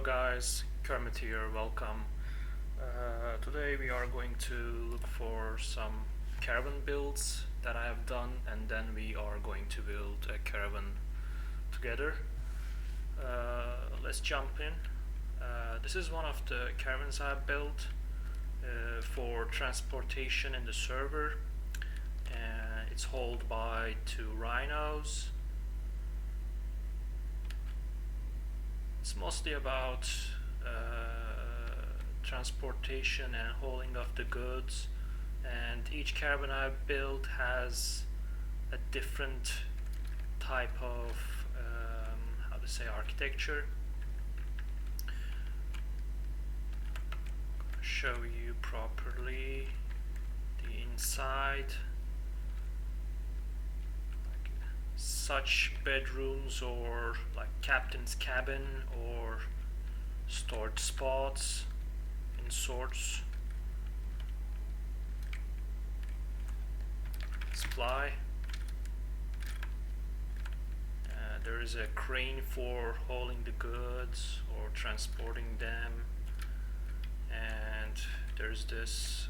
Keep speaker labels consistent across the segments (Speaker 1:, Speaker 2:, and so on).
Speaker 1: guys, Kermit here, welcome. Today we are going to look for some caravan builds that I have done, and then we are going to build a caravan together. Let's jump in. This is one of the caravans I have built for transportation in the server. It's hauled by 2 rhinos. It's mostly about transportation and hauling of the goods, and each caravan I've built has a different type of architecture. Show you properly the inside. Such bedrooms or like captain's cabin or storage spots in sorts. Supply. There is a crane for hauling the goods or transporting them, and there's this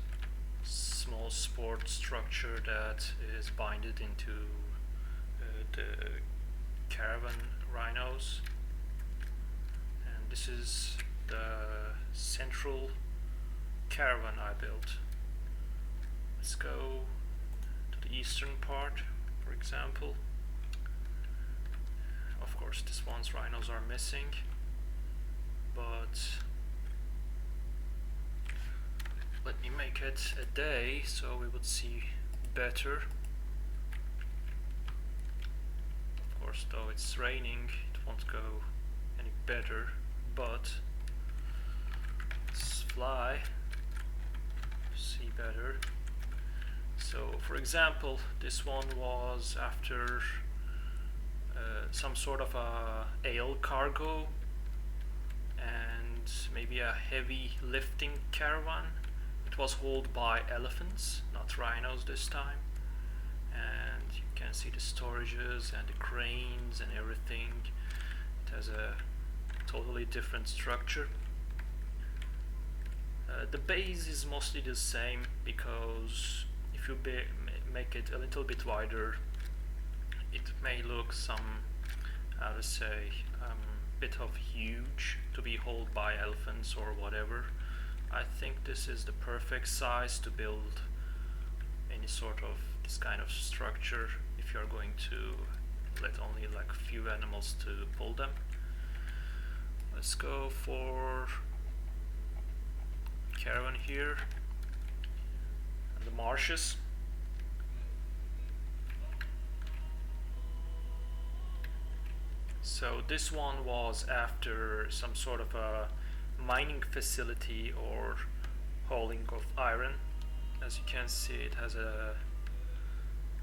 Speaker 1: small sport structure that is binded into the caravan rhinos, and this is the central caravan I built. Let's go to the eastern part, for example. Of course, this one's rhinos are missing, but let me make it a day so we would see better. Though it's raining, it won't go any better, but let's fly to see better. So for example, this one was after some sort of a ale cargo and maybe a heavy lifting caravan. It was hauled by elephants, not rhinos this time, and you can see the storages and the cranes and everything. It has a totally different structure. The base is mostly the same, because if you make it a little bit wider, it may look bit of huge to be hauled by elephants or whatever. I think this is the perfect size to build any sort of this kind of structure if you're going to let only like a few animals to pull them. Let's go for caravan here and the marshes. So this one was after some sort of a mining facility or hauling of iron. As you can see, it has a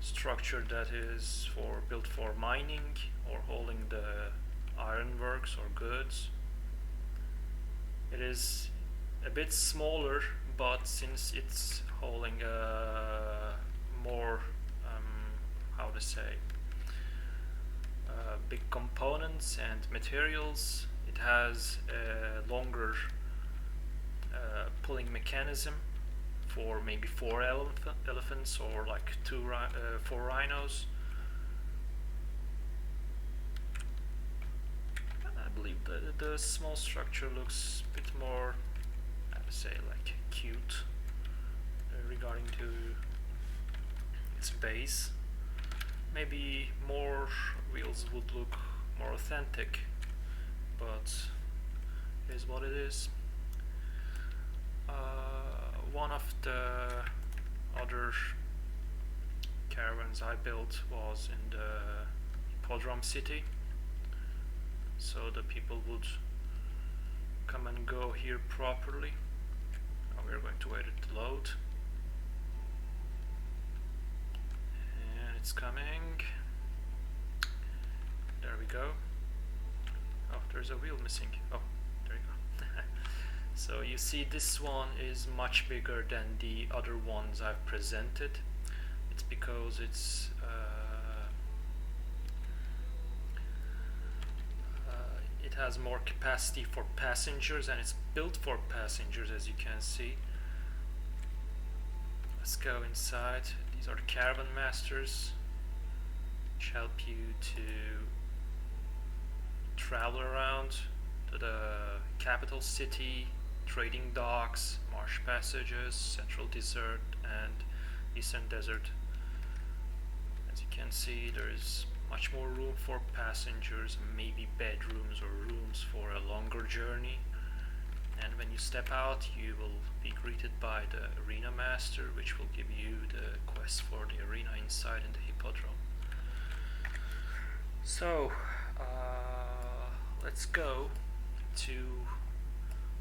Speaker 1: structure that is built for mining or hauling the ironworks or goods. It is a bit smaller, but since it's hauling more big components and materials, it has a longer pulling mechanism for maybe 4 elephants or like 4 rhinos. I believe the small structure looks a bit more, like cute regarding to its base. Maybe more wheels would look more authentic, but it is what it is. One of the other caravans I built was in the Podrum City, so the people would come and go here properly. Now we're going to wait it to load, and it's coming. There we go. Oh, there's a wheel missing. Oh, there you go. So you see, this one is much bigger than the other ones I've presented. It's because it's has more capacity for passengers, and it's built for passengers, as you can see. Let's go inside. These are the Caravan Masters, which help you to travel around to the capital city, trading docks, marsh passages, central desert, and eastern desert. As you can see, there is much more room for passengers, maybe bedrooms or rooms for a longer journey. And when you step out, you will be greeted by the Arena Master, which will give you the quest for the arena inside in the Hippodrome. So, let's go to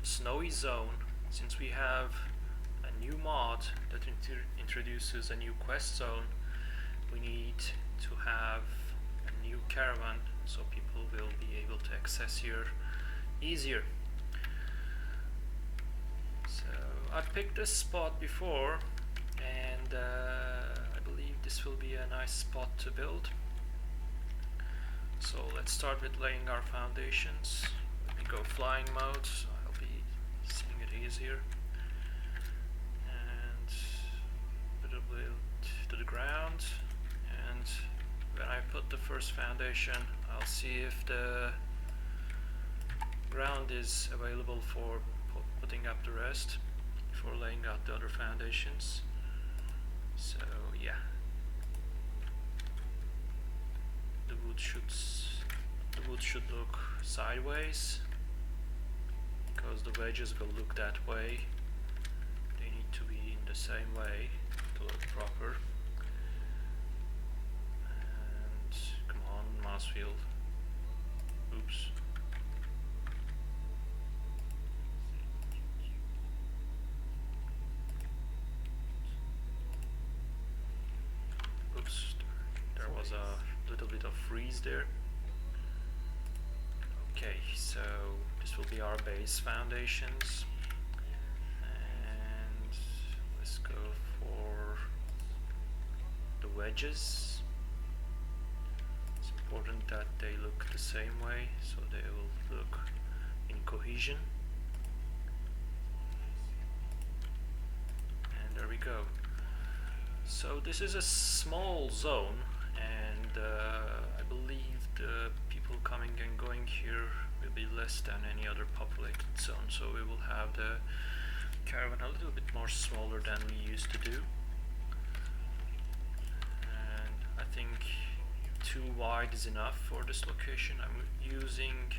Speaker 1: Snowy Zone. Since we have a new mod that introduces a new quest zone, we need to have a new caravan so people will be able to access here easier. So I picked this spot before, and I believe this will be a nice spot to build. So let's start with laying our foundations. Let me go flying mode so I'll be seeing it easier. And put it to the ground. And when I put the first foundation, I'll see if the ground is available for putting up the rest before laying out the other foundations. So yeah. The wood should look sideways, because the wedges will look that way. They need to be in the same way to look proper. And come on, mouse wheel. Oops. Oops, there was a little bit of freeze there. Okay, so this will be our base foundations, and let's go for the wedges. It's important that they look the same way, so they will look in cohesion. And there we go. So this is a small zone, and I believe the people coming and going here will be less than any other populated zone, so we will have the caravan a little bit more smaller than we used to do. And I think 2 wide is enough for this location. I'm using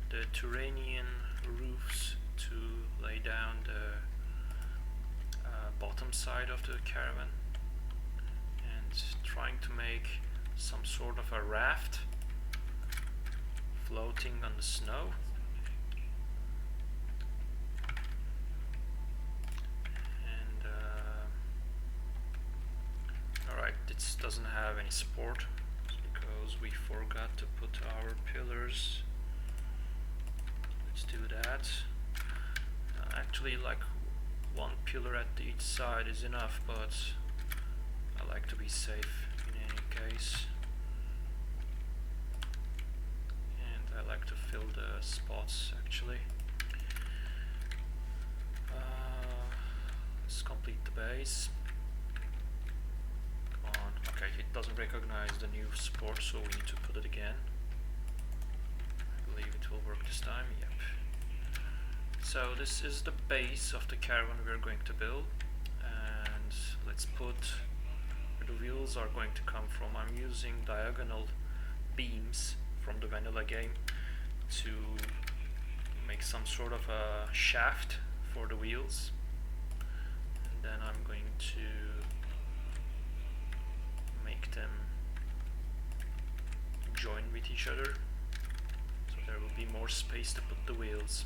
Speaker 1: the Turanian roofs to lay down the bottom side of the caravan, and trying to make some sort of a raft floating on the snow. And alright, this doesn't have any support because we forgot to put our pillars. Let's do that. Actually, like 1 pillar at each side is enough, but I like to be safe in any case. And I like to fill the spots actually. Let's complete the base. Come on. Okay, it doesn't recognize the new support, so we need to put it again. I believe it will work this time. Yep. So this is the base of the caravan we are going to build, and let's put where the wheels are going to come from. I'm using diagonal beams from the vanilla game to make some sort of a shaft for the wheels, and then I'm going to make them join with each other, so there will be more space to put the wheels.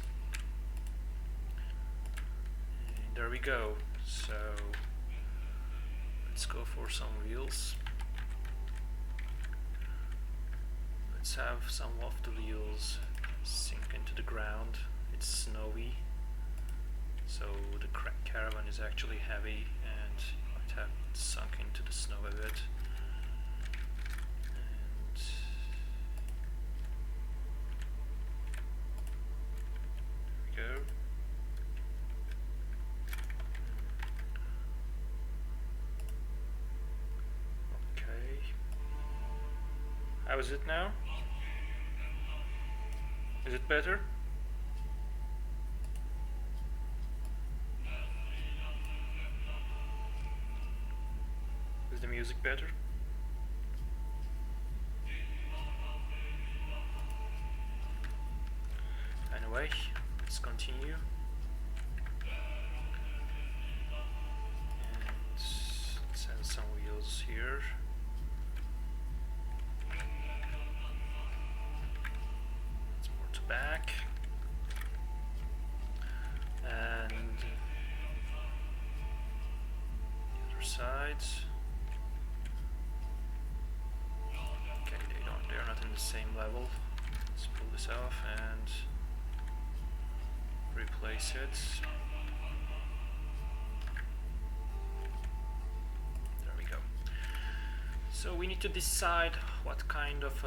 Speaker 1: And there we go. So let's go for some wheels. Let's have some of the wheels sink into the ground. It's snowy, so the caravan is actually heavy and might have sunk into the snow a bit. And How is it now? Is it better? Is the music better? Anyway, let's continue. And let's add some wheels here. Let's more to back. And the other sides. Okay, they're not in the same level. Let's pull this off and replace it. There we go. So we need to decide what kind of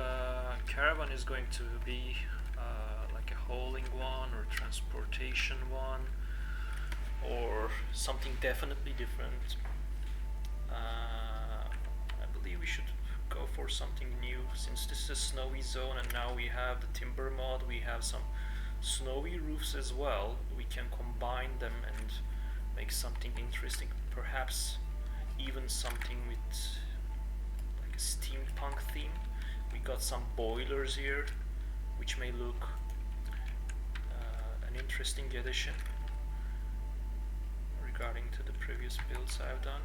Speaker 1: caravan is going to be, like a hauling one or transportation one, or something definitely different. I believe we should go for something new, since this is a snowy zone and now we have the timber mod, we have some snowy roofs as well. We can combine them and make something interesting, perhaps even something with like a steampunk theme. We got some boilers here, which may look an interesting addition regarding to the previous builds I've done.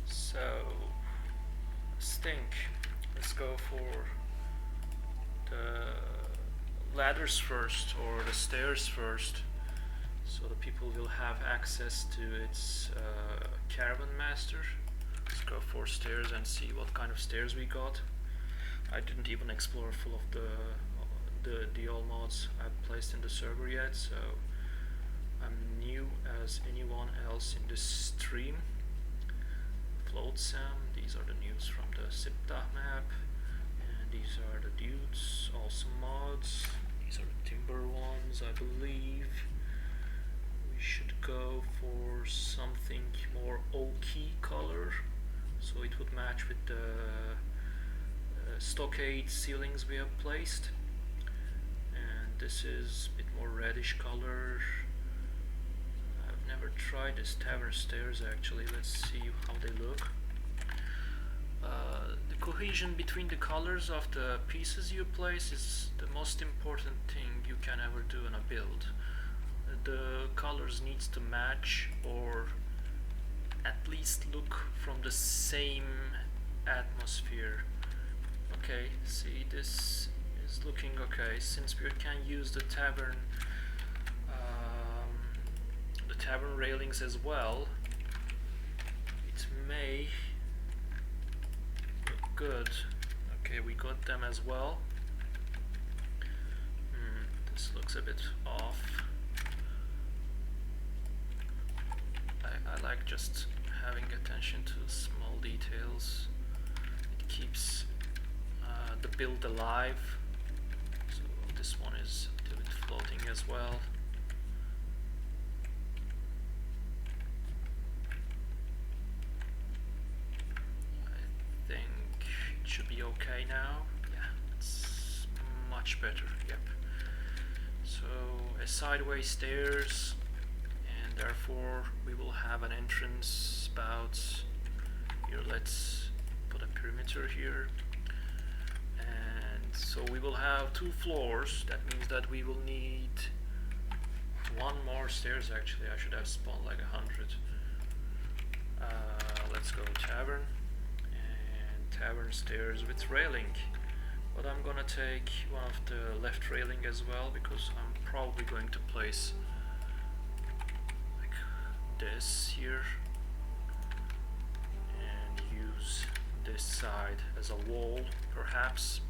Speaker 1: So let's think. Let's go for the ladders first, or the stairs first, so the people will have access to its caravan master. Let's go for stairs and see what kind of stairs we got. I didn't even explore full of the all mods I've placed in the server yet, so I'm new as anyone else in this stream. Flotsam, these are the news from the Siptah map, and these are the dudes, awesome mods. These are the timber ones, I believe. We should go for something more oaky color, so it would match with the stockade ceilings we have placed. And this is a bit more reddish color. I've never tried this tavern stairs actually. Let's see how they look. The cohesion between the colors of the pieces you place is the most important thing you can ever do in a build. The colors needs to match, or at least look from the same atmosphere. Okay, see, this is looking okay. Since we can use the tavern railings as well, it may look good. Okay, we got them as well. This looks a bit off. I like just having attention to small details. It keeps the build alive. So this one is a little bit floating as well. I think it should be okay now. Yeah, it's much better. Yep. So a sideways stairs, and therefore we will have an entrance about here. Let's put a perimeter here, and so we will have 2 floors. That means that we will need 1 more stairs. Actually, I should have spawned like 100. Let's go tavern, and tavern stairs with railing. But I'm gonna take one of the left railing as well, because I'm probably going to place like this here and use this side as a wall, perhaps.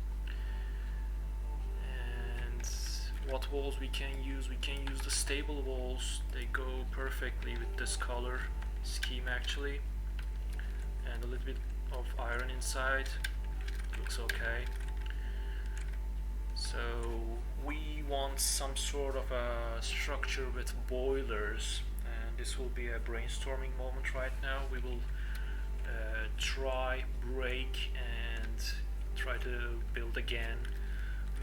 Speaker 1: And what walls we can use? We can use the stable walls. They go perfectly with this color scheme actually, and a little bit of iron inside. Looks okay. So we want some sort of a structure with boilers, and this will be a brainstorming moment right now. We will try, break, and try to build again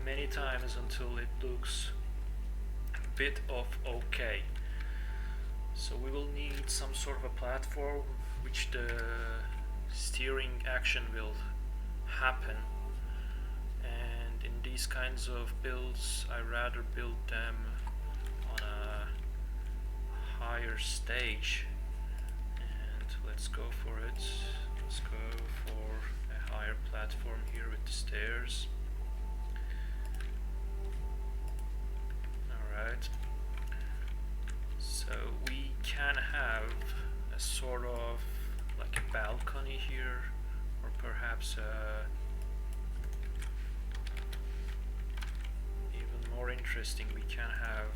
Speaker 1: many times until it looks a bit of okay. So we will need some sort of a platform which the steering action will happen, and in these kinds of builds I rather build them on a higher stage. And let's go for it. Let's go for a higher platform here with the stairs. Alright, so we can have a sort of like a balcony here, or perhaps even more interesting, we can have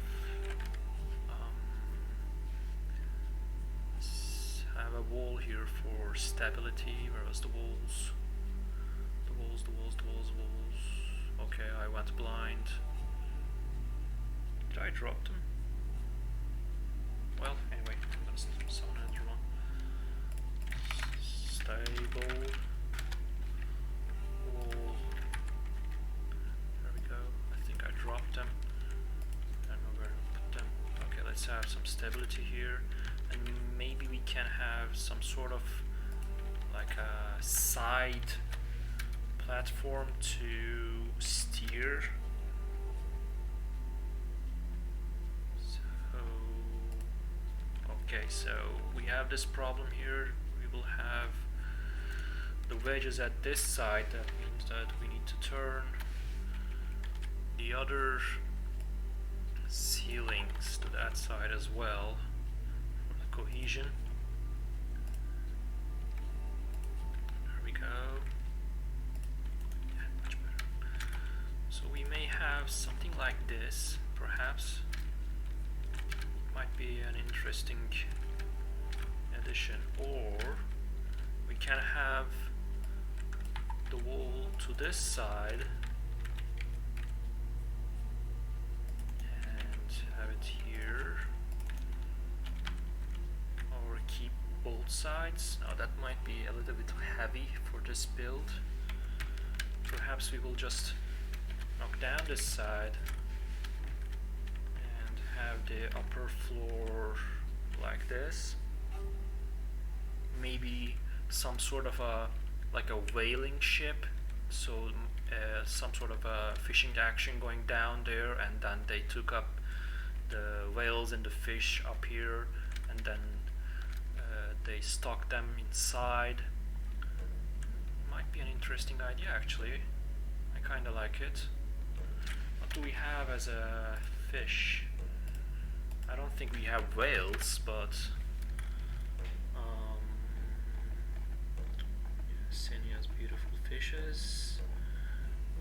Speaker 1: a wall here for stability. Where was the walls? The walls. Okay, I went blind. Did I drop them? Well, anyway, I'm gonna summon another one. Stable wall. There we go. I think I dropped them. I don't know where to put them. Okay, let's have some stability here, and maybe we can have some sort of like a side platform to steer. Okay, so we have this problem here. We will have the wedges at this side. That means that we need to turn the other ceilings to that side as well for the cohesion. There we go. Yeah, much better. So we may have something like this, perhaps. Might be an interesting addition, or we can have the wall to this side and have it here, or keep both sides. Now that might be a little bit heavy for this build. Perhaps we will just knock down this side, have the upper floor like this. Maybe some sort of a like a whaling ship, so some sort of a fishing action going down there, and then they took up the whales and the fish up here, and then they stock them inside. Might be an interesting idea actually. I kinda like it. What do we have as a fish? I don't think we have whales, but Senia's beautiful fishes.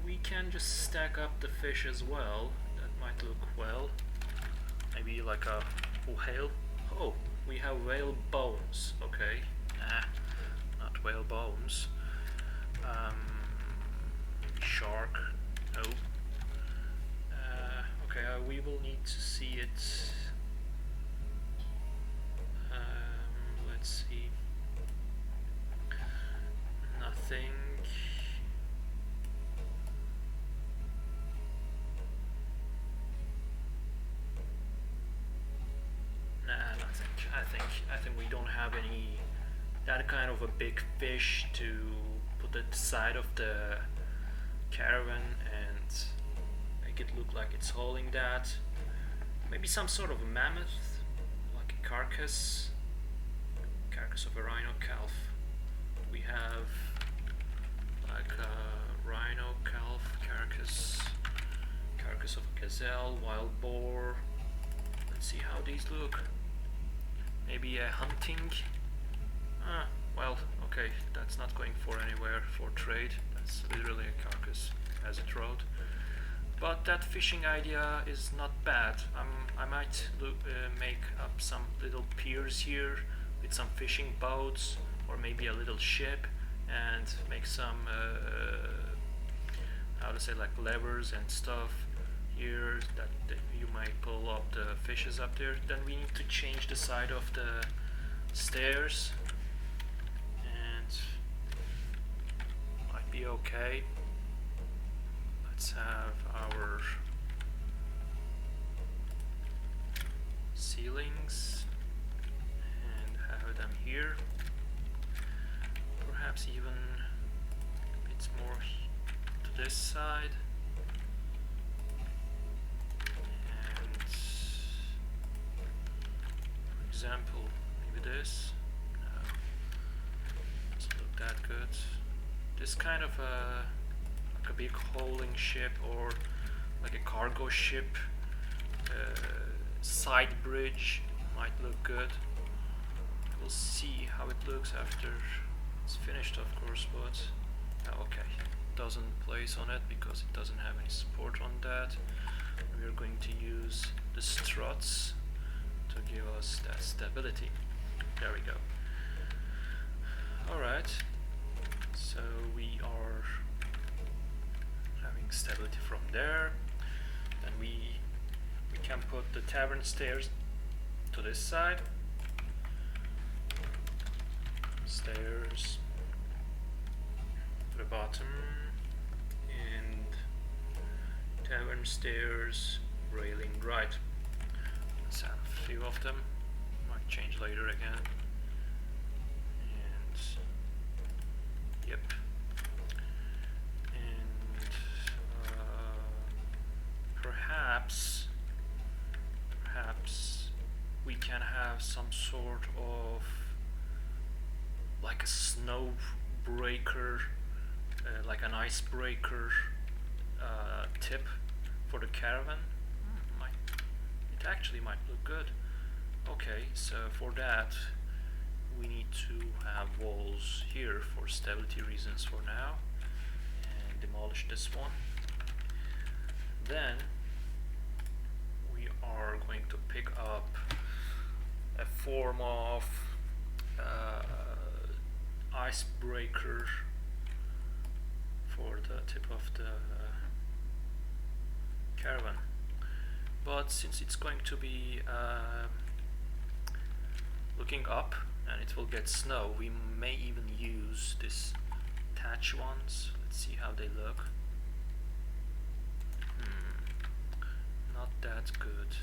Speaker 1: We can just stack up the fish as well. That might look well. Maybe like a whale. Oh, we have whale bones. Okay, not whale bones. Shark. No. Okay, we will need to see it. Let's see. Nothing. Nah, nothing. I think we don't have any that kind of a big fish to put at the side of the caravan and make it look like it's hauling that. Maybe some sort of a mammoth, like a carcass of a rhino calf. We have like a rhino calf carcass of a gazelle, wild boar. Let's see how these look. Maybe a hunting. Well, okay, that's not going for anywhere for trade. That's literally a carcass as it rode. But that fishing idea is not bad. I might make up some little piers here with some fishing boats, or maybe a little ship, and make some how to say, like levers and stuff here that you might pull up the fishes up there. Then we need to change the side of the stairs, and be okay. Let's have our ceilings and have them here. Perhaps even a bit more to this side. And for example, maybe this. No, doesn't look that good. This kind of like a big holding ship or like a cargo ship side bridge might look good. We'll see how it looks after it's finished, of course, but okay, doesn't place on it because it doesn't have any support on that. We are going to use the struts to give us that stability. There we go. Alright, so we are having stability from there. Then we can put the tavern stairs to this side. Stairs to the bottom, and tavern stairs railing right. Let's have a few of them. Might change later again. And yep. And perhaps we can have some sort of like a snow breaker, like an icebreaker tip for the caravan. It actually might look good. Okay, so for that we need to have walls here for stability reasons for now, and demolish this one. Then we are going to pick up a form of icebreaker for the tip of the caravan. But since it's going to be looking up and it will get snow, we may even use these thatch ones. Let's see how they look. Not that good.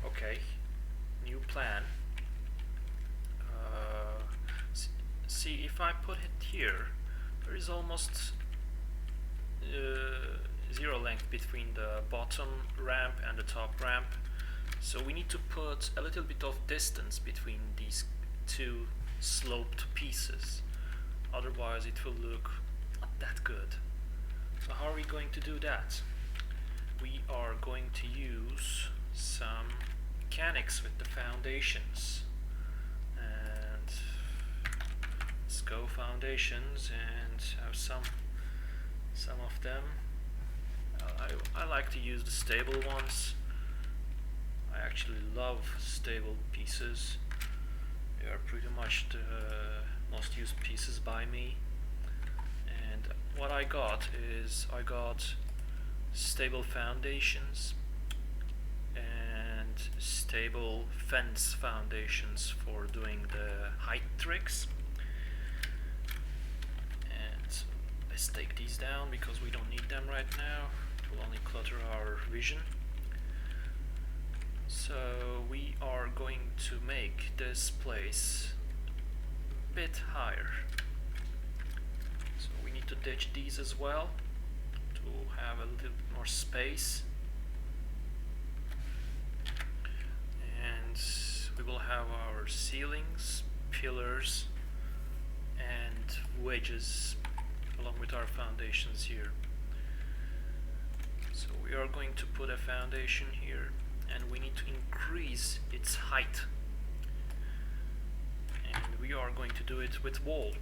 Speaker 1: Okay, new plan. See, if I put it here, there is almost zero length between the bottom ramp and the top ramp. So we need to put a little bit of distance between these two sloped pieces. Otherwise it will look not that good. So how are we going to do that? We are going to use some mechanics with the foundations. And let's go foundations and have some of them. I like to use the stable ones. I actually love stable pieces. They are pretty much the most used pieces by me. And what I got is I got stable foundations and stable fence foundations for doing the height tricks. And let's take these down because we don't need them right now. It will only clutter our vision. So we are going to make this place a bit higher. So we need to ditch these as well to have a little bit more space. And we will have our ceilings, pillars, and wedges along with our foundations here. So we are going to put a foundation here, and we need to increase its height, and we are going to do it with wall.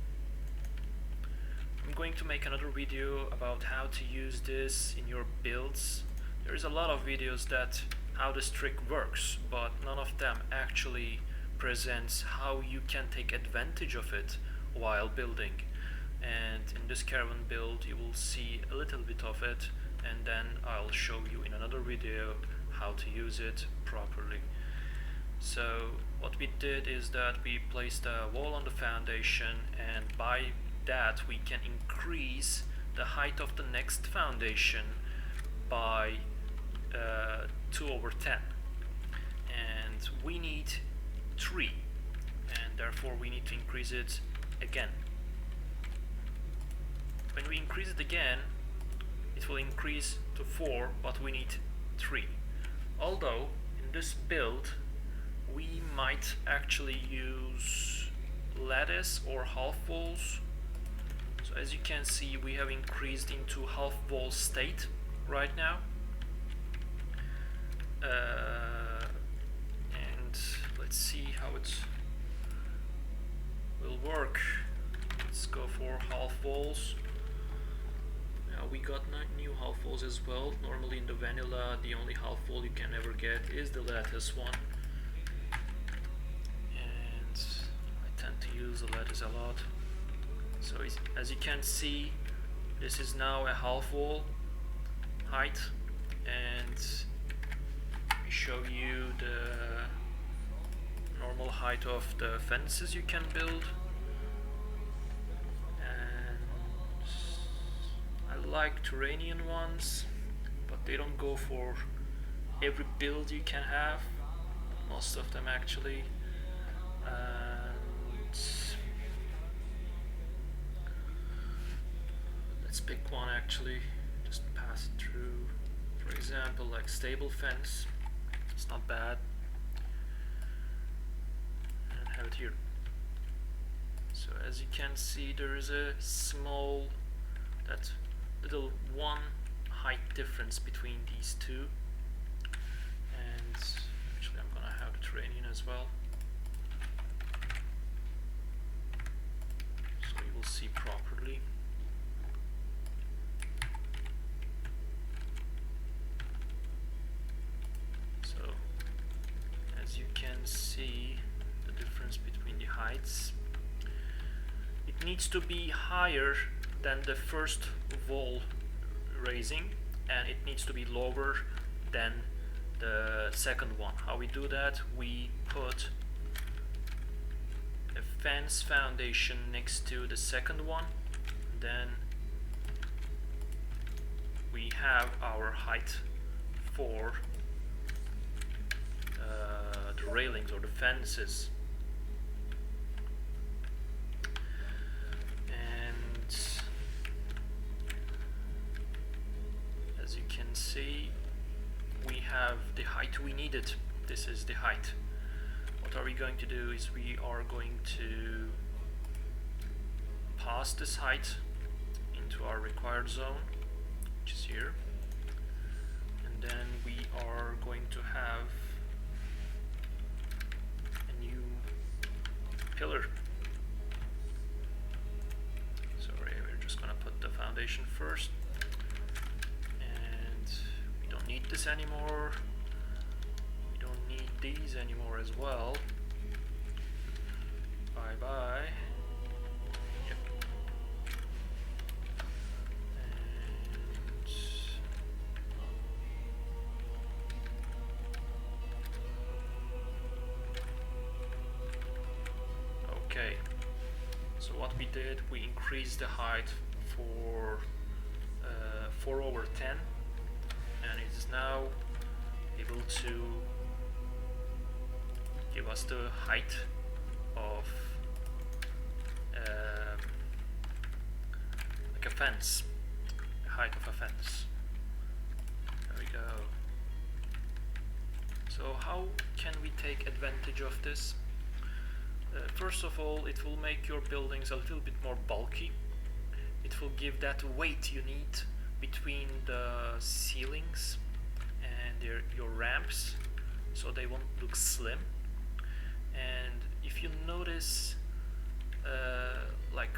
Speaker 1: I'm going to make another video about how to use this in your builds. There is a lot of videos that how this trick works, but none of them actually presents how you can take advantage of it while building. And in this caravan build you will see a little bit of it, and then I'll show you in another video how to use it properly. So what we did is that we placed a wall on the foundation, and by that we can increase the height of the next foundation by 2/10, and we need 3, and therefore we need to increase it again. When we increase it again, it will increase to 4, but we need 3. Although in this build we might actually use lattice or half walls. So as you can see, we have increased into half wall state right now. And let's see how it will work. Let's go for half walls. Now we got new half walls as well. Normally in the vanilla, the only half wall you can ever get is the lattice one. And I tend to use the lattice a lot. So as you can see, this is now a half wall height, and we show you the normal height of the fences you can build. And I like Turanian ones, but they don't go for every build you can have, most of them actually. And let's pick one actually, just pass it through. For example, like stable fence, it's not bad. And have it here. So as you can see, there is a small, that little 1 height difference between these two. And actually I'm gonna have the Turanian as well, so you will see properly. So as you can see, the difference between the heights, it needs to be higher than the first wall raising, and it needs to be lower than the second one. How we do that? We put a fence foundation next to the second one, then we have our height for the railings or the fences. And as you can see, we have the height we needed. This is the height. What are we going to do is we are going to pass this height into our required zone, which is here, and then we are going to have a new pillar. Sorry, we're just gonna put the foundation first, and we don't need this anymore. We don't need these anymore as well. Bye bye. Yep. And okay. So what we did, we increased the height for 4/10, and it is now able to give us the height of like a fence, the height of a fence. There we go. So how can we take advantage of this? First of all, it will make your buildings a little bit more bulky. It will give that weight you need between the ceilings and your ramps, so they won't look slim. And if you notice, like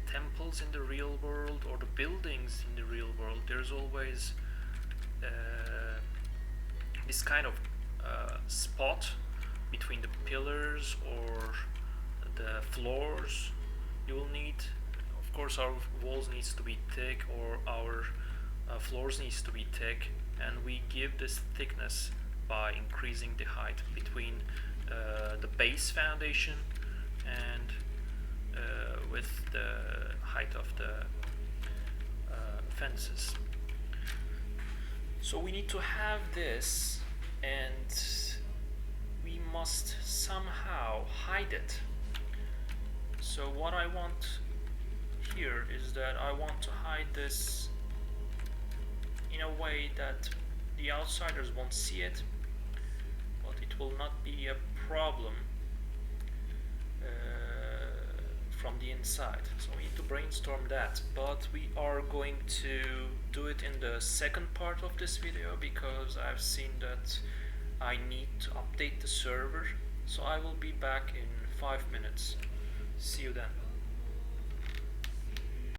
Speaker 1: temples in the real world or the buildings in the real world, there's always this kind of spot between the pillars or the floors. You will need, of course, our walls needs to be thick, or our floors needs to be thick, and we give this thickness by increasing the height between the base foundation and with the height of the fences. So we need to have this, and we must somehow hide it. So what I want here is that I want to hide this in a way that the outsiders won't see it, but it will not be a problem from the inside. So we need to brainstorm that, but we are going to do it in the second part of this video because I've seen that I need to update the server. So I will be back in 5 minutes. See you then.